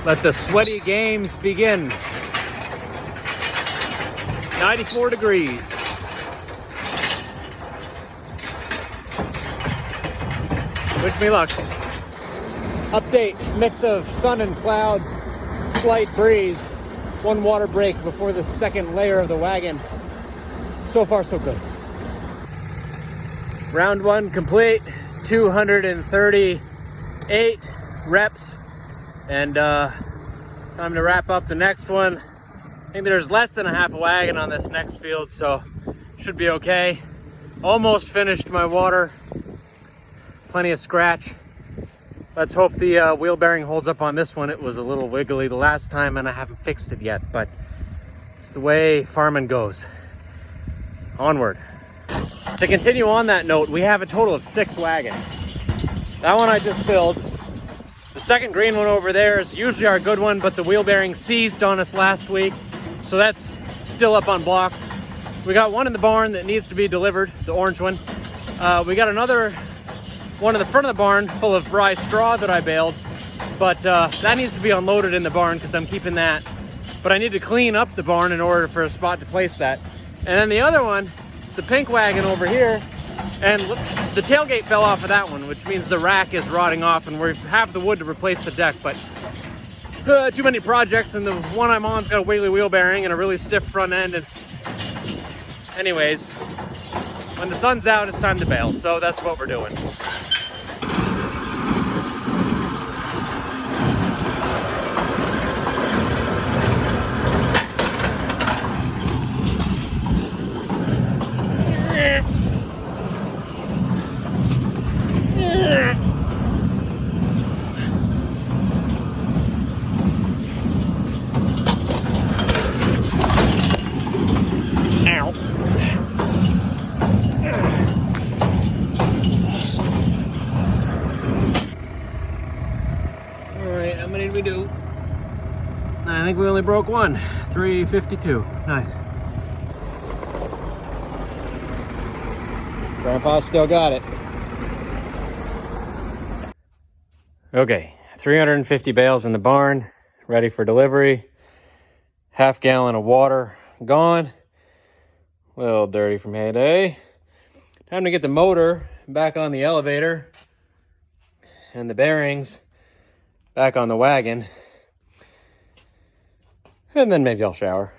Let the sweaty games begin. 94 degrees. Wish me luck. Update, mix of sun and clouds, slight breeze, one water break before the second layer of the wagon. So far, so good. Round one complete, 238 reps, and time to wrap up the next one. I think there's less than a half a wagon on this next field, so should be okay. Almost finished my water. Plenty of scratch. Let's hope the wheel bearing holds up on this one. It was a little wiggly the last time and I haven't fixed it yet, but it's the way farming goes. Onward. To continue on that note, we have a total of 6 wagons. That one I just filled. The second green one over there is usually our good one, but the wheel bearing seized on us last week, so that's still up on blocks. We got one in the barn that needs to be delivered, the orange one. We got another one in the front of the barn full of rye straw that I baled, but that needs to be unloaded in the barn because I'm keeping that. But I need to clean up the barn in order for a spot to place that. And then the other one, it's a pink wagon over here, and the tailgate fell off of that one, which means the rack is rotting off and we have the wood to replace the deck, but too many projects, and the one I'm on's got a wiggly wheel bearing and a really stiff front end. And anyways, when the sun's out, it's time to bail, so that's what we're doing. Alright, how many did we do? I think we only broke one. 352. Nice. Grandpa still got it. Okay, 350 bales in the barn, ready for delivery. Half gallon of water gone. A little dirty from heyday. Time to get the motor back on the elevator and the bearings back on the wagon. And then maybe I'll shower.